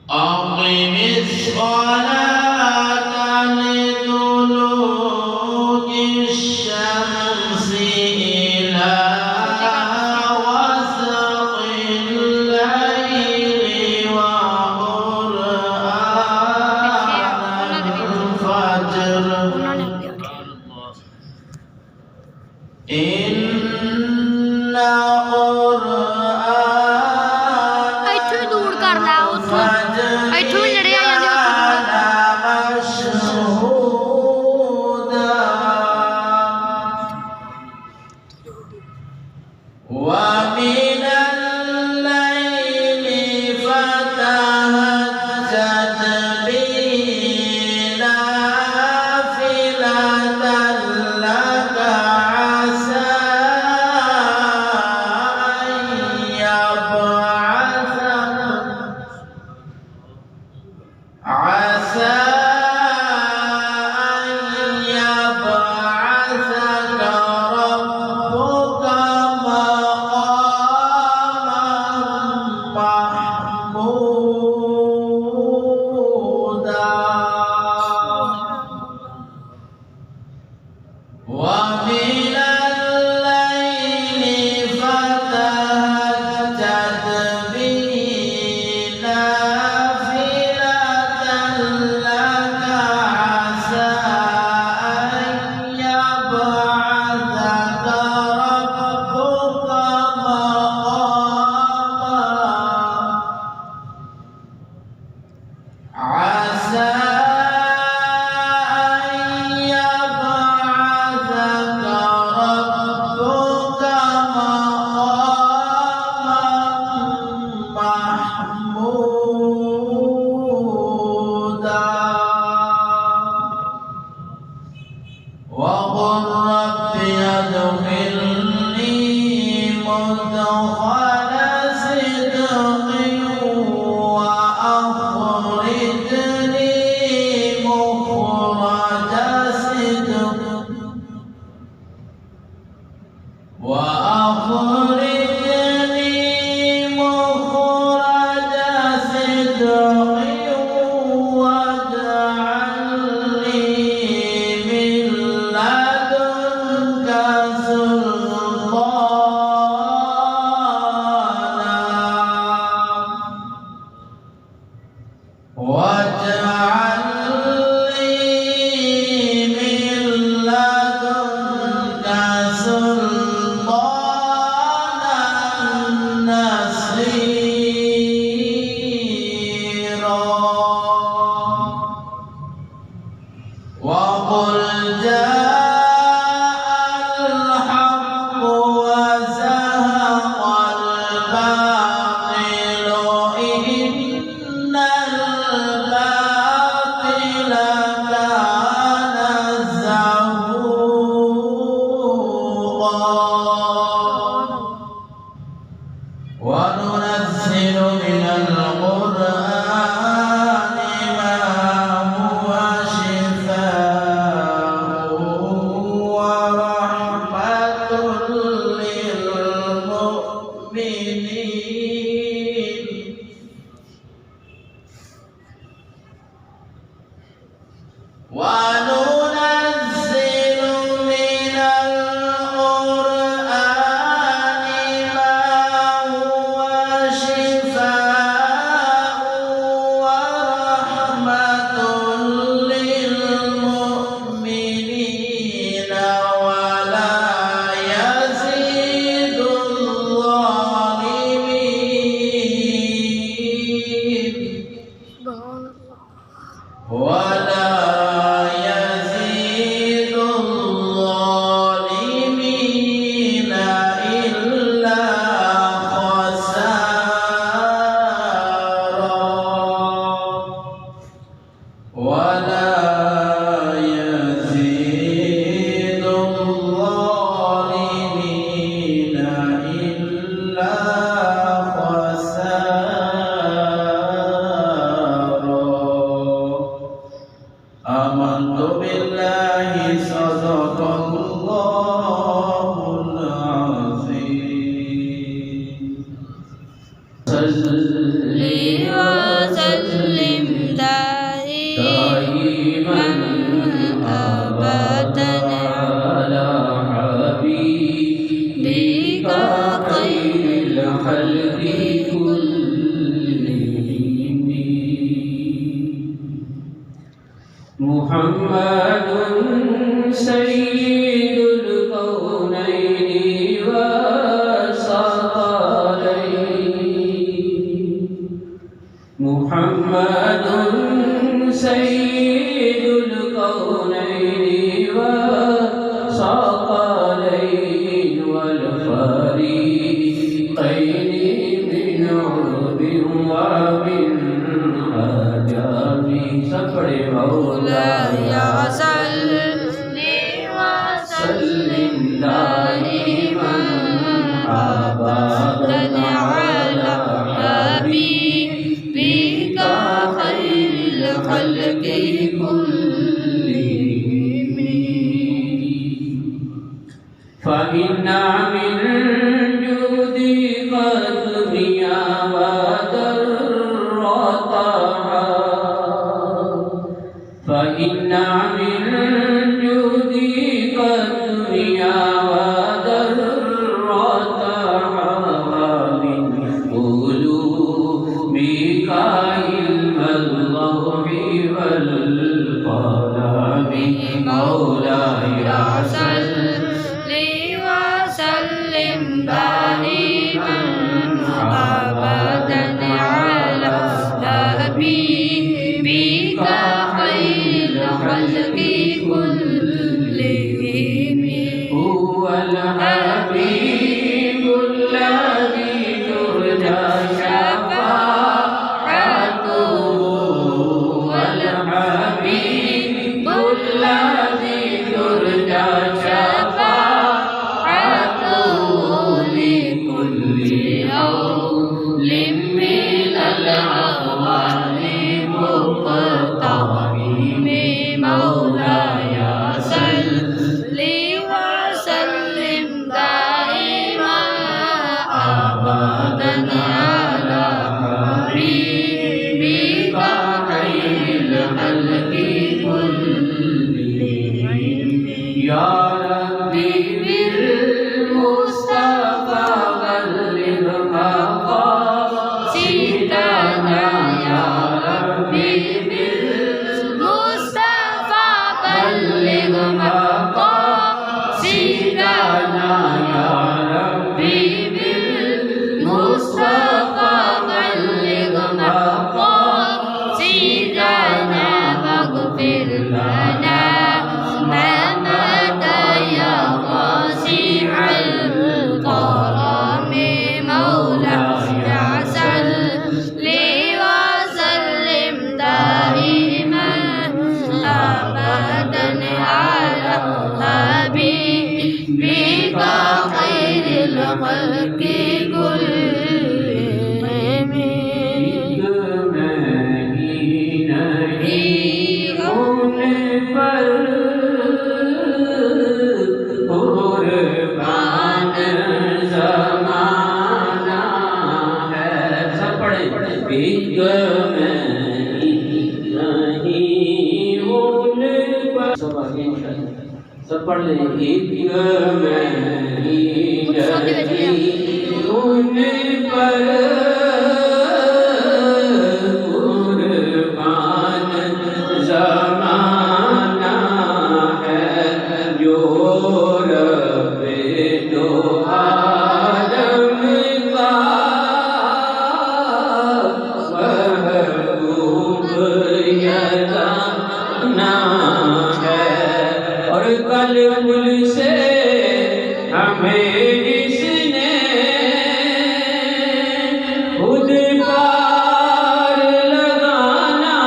أقم الصلاة لدلوك الشمس إلى غسق الليل وقرآن الفجر إن ومن الليل فتهجد به نافلة لك عسى أن يبعثك ربك مقاما محمودا ومن الليل فتهجد به نافلة لك عسى أن يبعثك ربك محمودا وقل رب أدخلني مدخل صدق وأخرجني مخرج صدق واجعل لي من لدنك سلطانا نصيرا وقل جاء الحق وزهق الباطل إن الباطل كان زهوقا وننزل من القرآن ما هو شفاء ورحمة للمؤمنين وننزل من القرآن मुहम्मदुन सय्यिदुल कौनैनि व सक़लैनि मुहम्मदुन सय्यिदुल कौनैनि व सक़लैनि वल फ़रीक़ैनि मिन उर्बिन व मिन अजमी। सब पढ़े मौलाया सल्लि व सल्लिम दाइमन अबदन अला हबीबिका खैरिल खल्क़ि कुल्लिहिम। फ़इन्ना मिन जुदिका दुनिया व दर्रतहा फ़इन्ना मिन जुदिका दुनिया व दर्रतहा व मिन उलूमिका इल्मल लौहि वल क़लमी। मौलाया सल्लि व सल्लिम दाइमन अबदन अला हबीबिका खैरिल खल्क़ि कुल्लिहिम। हुवल हबीबुल्लज़ी तुरजा शफ़ाअतुहु वल हबीबुल्लज़ी तुरजा शफ़ाअतुहु लिकुल्लि औलिम मिनल अहवालि मुक़तहिम। मौलाया सल्लि व सल्लिम दाइमन अबदन अला हबीबिका खैरिल खल्क़ि कुल्लिहिम। या रब्बी बिल मुस्तफ़ा बल्लिग़ मक़ासिदना। या रब्बी बिल मुस्तफ़ा बल्लिग़ मक़ासिदना। या रब्बी बिल मुस्तफ़ा बल्लिग़ मक़ासिदना वग़फ़िर लना मा मदा या वासिअल करम। मौलाया सल्लि व सल्लिम दाइमन अबदन अला हबीबिका खैरिल खल्क़ि कुल्लिहिम। कुर्बान ज़माना है। सब पढ़े भीग में नहीं उन पर। सब आगे सब पढ़ ले। भीग में नहीं उन पर कुर्बान ज़माना है। जो रब्बे दो आलम का महबूब यगाना है। और कल पुल से हमें जिसने खुद पार लगाना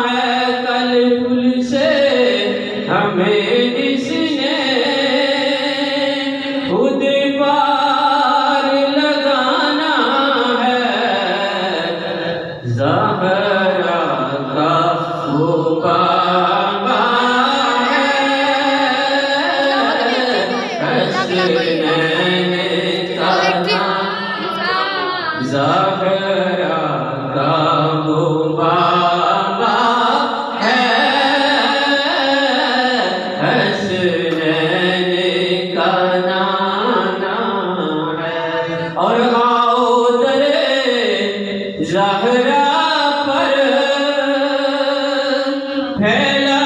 है। कल पुल से हमें जिसने खुद पार लगाना है। ज़हरा का वो बाबा है। हसनैन का ज़हरा का वो बाबा है। हसनैन का नाना है। और आओ दरे ज़हरा पर फैला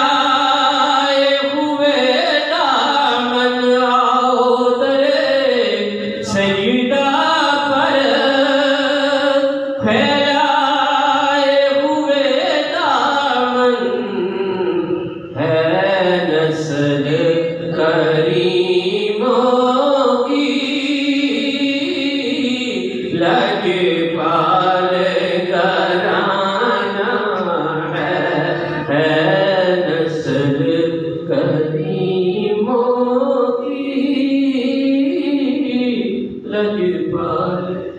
लजपाल